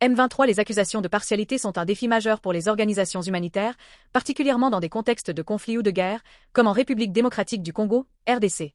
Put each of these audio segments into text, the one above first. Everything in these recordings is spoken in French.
M23. Les accusations de partialité sont un défi majeur pour les organisations humanitaires, particulièrement dans des contextes de conflit ou de guerre, comme en République démocratique du Congo, RDC.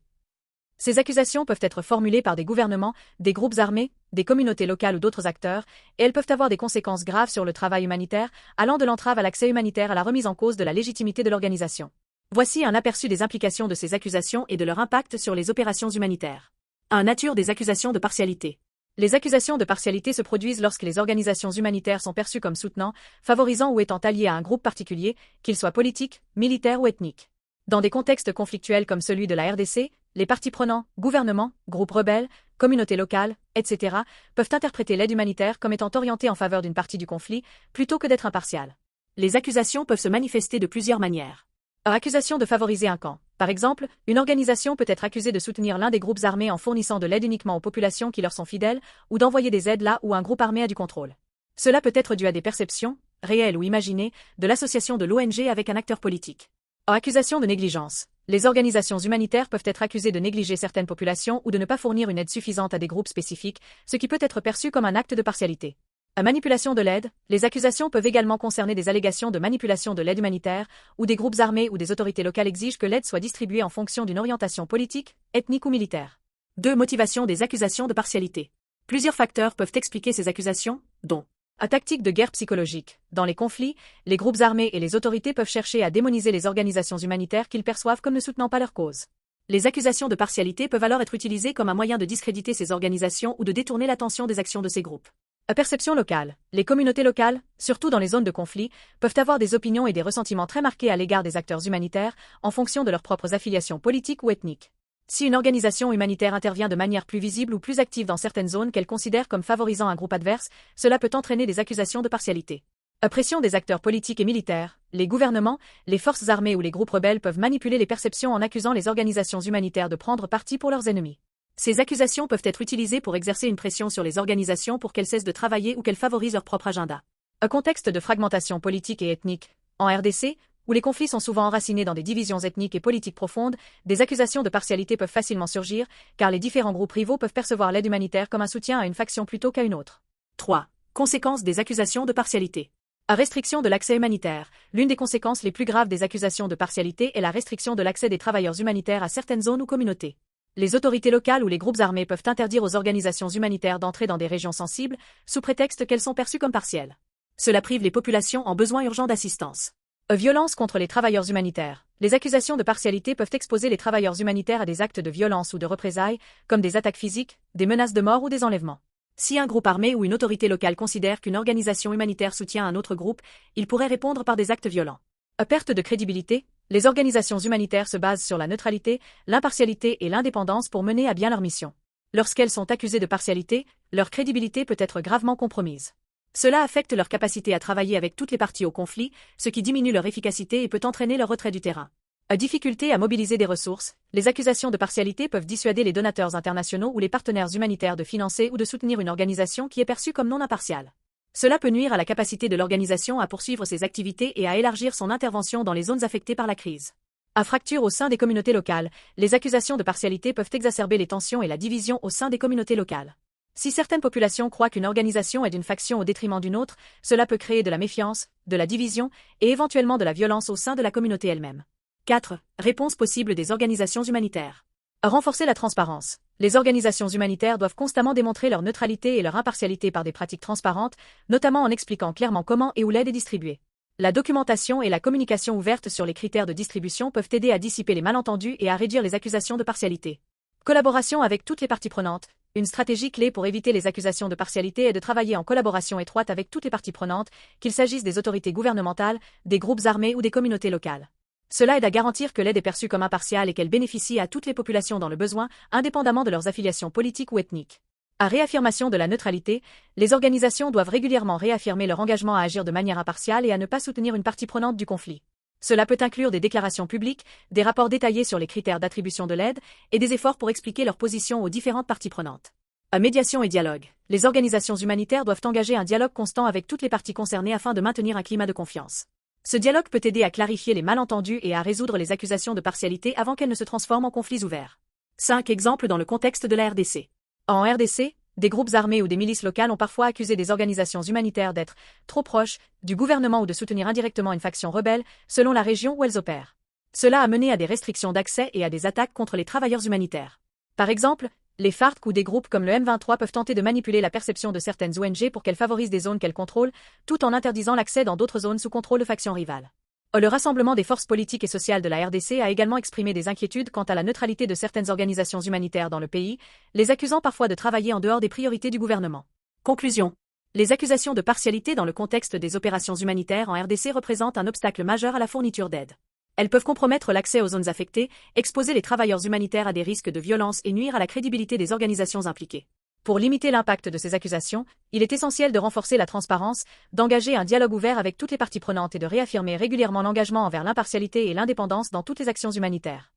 Ces accusations peuvent être formulées par des gouvernements, des groupes armés, des communautés locales ou d'autres acteurs, et elles peuvent avoir des conséquences graves sur le travail humanitaire, allant de l'entrave à l'accès humanitaire à la remise en cause de la légitimité de l'organisation. Voici un aperçu des implications de ces accusations et de leur impact sur les opérations humanitaires. 1. Nature des accusations de partialité. Les accusations de partialité se produisent lorsque les organisations humanitaires sont perçues comme soutenant, favorisant ou étant alliées à un groupe particulier, qu'il soit politique, militaire ou ethnique. Dans des contextes conflictuels comme celui de la RDC, les parties prenantes, gouvernements, groupes rebelles, communautés locales, etc., peuvent interpréter l'aide humanitaire comme étant orientée en faveur d'une partie du conflit, plutôt que d'être impartiale. Les accusations peuvent se manifester de plusieurs manières. Accusation de favoriser un camp. Par exemple, une organisation peut être accusée de soutenir l'un des groupes armés en fournissant de l'aide uniquement aux populations qui leur sont fidèles, ou d'envoyer des aides là où un groupe armé a du contrôle. Cela peut être dû à des perceptions, réelles ou imaginées, de l'association de l'ONG avec un acteur politique. Accusation de négligence. Les organisations humanitaires peuvent être accusées de négliger certaines populations ou de ne pas fournir une aide suffisante à des groupes spécifiques, ce qui peut être perçu comme un acte de partialité. Manipulation de l'aide. Les accusations peuvent également concerner des allégations de manipulation de l'aide humanitaire, où des groupes armés ou des autorités locales exigent que l'aide soit distribuée en fonction d'une orientation politique, ethnique ou militaire. 2. Motivation des accusations de partialité. Plusieurs facteurs peuvent expliquer ces accusations, dont tactique de guerre psychologique. Dans les conflits, les groupes armés et les autorités peuvent chercher à démoniser les organisations humanitaires qu'ils perçoivent comme ne soutenant pas leur cause. Les accusations de partialité peuvent alors être utilisées comme un moyen de discréditer ces organisations ou de détourner l'attention des actions de ces groupes. Perception locale. Les communautés locales, surtout dans les zones de conflit, peuvent avoir des opinions et des ressentiments très marqués à l'égard des acteurs humanitaires, en fonction de leurs propres affiliations politiques ou ethniques. Si une organisation humanitaire intervient de manière plus visible ou plus active dans certaines zones qu'elle considère comme favorisant un groupe adverse, cela peut entraîner des accusations de partialité. Pression des acteurs politiques et militaires. Les gouvernements, les forces armées ou les groupes rebelles peuvent manipuler les perceptions en accusant les organisations humanitaires de prendre parti pour leurs ennemis. Ces accusations peuvent être utilisées pour exercer une pression sur les organisations pour qu'elles cessent de travailler ou qu'elles favorisent leur propre agenda. Un contexte de fragmentation politique et ethnique. En RDC, où les conflits sont souvent enracinés dans des divisions ethniques et politiques profondes, des accusations de partialité peuvent facilement surgir, car les différents groupes rivaux peuvent percevoir l'aide humanitaire comme un soutien à une faction plutôt qu'à une autre. 3. Conséquences des accusations de partialité. Restriction de l'accès humanitaire. L'une des conséquences les plus graves des accusations de partialité est la restriction de l'accès des travailleurs humanitaires à certaines zones ou communautés. Les autorités locales ou les groupes armés peuvent interdire aux organisations humanitaires d'entrer dans des régions sensibles, sous prétexte qu'elles sont perçues comme partielles. Cela prive les populations en besoin urgent d'assistance. Violence contre les travailleurs humanitaires. Les accusations de partialité peuvent exposer les travailleurs humanitaires à des actes de violence ou de représailles, comme des attaques physiques, des menaces de mort ou des enlèvements. Si un groupe armé ou une autorité locale considère qu'une organisation humanitaire soutient un autre groupe, il pourrait répondre par des actes violents. Perte de crédibilité. Les organisations humanitaires se basent sur la neutralité, l'impartialité et l'indépendance pour mener à bien leur mission. Lorsqu'elles sont accusées de partialité, leur crédibilité peut être gravement compromise. Cela affecte leur capacité à travailler avec toutes les parties au conflit, ce qui diminue leur efficacité et peut entraîner leur retrait du terrain. Difficulté à mobiliser des ressources. Les accusations de partialité peuvent dissuader les donateurs internationaux ou les partenaires humanitaires de financer ou de soutenir une organisation qui est perçue comme non impartiale. Cela peut nuire à la capacité de l'organisation à poursuivre ses activités et à élargir son intervention dans les zones affectées par la crise. À fracture au sein des communautés locales, les accusations de partialité peuvent exacerber les tensions et la division au sein des communautés locales. Si certaines populations croient qu'une organisation est d'une faction au détriment d'une autre, cela peut créer de la méfiance, de la division et éventuellement de la violence au sein de la communauté elle-même. 4. Réponse possible des organisations humanitaires. Renforcer la transparence. Les organisations humanitaires doivent constamment démontrer leur neutralité et leur impartialité par des pratiques transparentes, notamment en expliquant clairement comment et où l'aide est distribuée. La documentation et la communication ouverte sur les critères de distribution peuvent aider à dissiper les malentendus et à réduire les accusations de partialité. Collaboration avec toutes les parties prenantes. Une stratégie clé pour éviter les accusations de partialité est de travailler en collaboration étroite avec toutes les parties prenantes, qu'il s'agisse des autorités gouvernementales, des groupes armés ou des communautés locales. Cela aide à garantir que l'aide est perçue comme impartiale et qu'elle bénéficie à toutes les populations dans le besoin, indépendamment de leurs affiliations politiques ou ethniques. À réaffirmation de la neutralité, les organisations doivent régulièrement réaffirmer leur engagement à agir de manière impartiale et à ne pas soutenir une partie prenante du conflit. Cela peut inclure des déclarations publiques, des rapports détaillés sur les critères d'attribution de l'aide et des efforts pour expliquer leur position aux différentes parties prenantes. Médiation et dialogue. Les organisations humanitaires doivent engager un dialogue constant avec toutes les parties concernées afin de maintenir un climat de confiance. Ce dialogue peut aider à clarifier les malentendus et à résoudre les accusations de partialité avant qu'elles ne se transforment en conflits ouverts. 5 exemples dans le contexte de la RDC. En RDC, Des groupes armés ou des milices locales ont parfois accusé des organisations humanitaires d'être trop proches du gouvernement ou de soutenir indirectement une faction rebelle, selon la région où elles opèrent. Cela a mené à des restrictions d'accès et à des attaques contre les travailleurs humanitaires. Par exemple, les FARC ou des groupes comme le M23 peuvent tenter de manipuler la perception de certaines ONG pour qu'elles favorisent des zones qu'elles contrôlent, tout en interdisant l'accès dans d'autres zones sous contrôle de factions rivales. Le Rassemblement des forces politiques et sociales de la RDC a également exprimé des inquiétudes quant à la neutralité de certaines organisations humanitaires dans le pays, les accusant parfois de travailler en dehors des priorités du gouvernement. Conclusion. Les accusations de partialité dans le contexte des opérations humanitaires en RDC représentent un obstacle majeur à la fourniture d'aide. Elles peuvent compromettre l'accès aux zones affectées, exposer les travailleurs humanitaires à des risques de violence et nuire à la crédibilité des organisations impliquées. Pour limiter l'impact de ces accusations, il est essentiel de renforcer la transparence, d'engager un dialogue ouvert avec toutes les parties prenantes et de réaffirmer régulièrement l'engagement envers l'impartialité et l'indépendance dans toutes les actions humanitaires.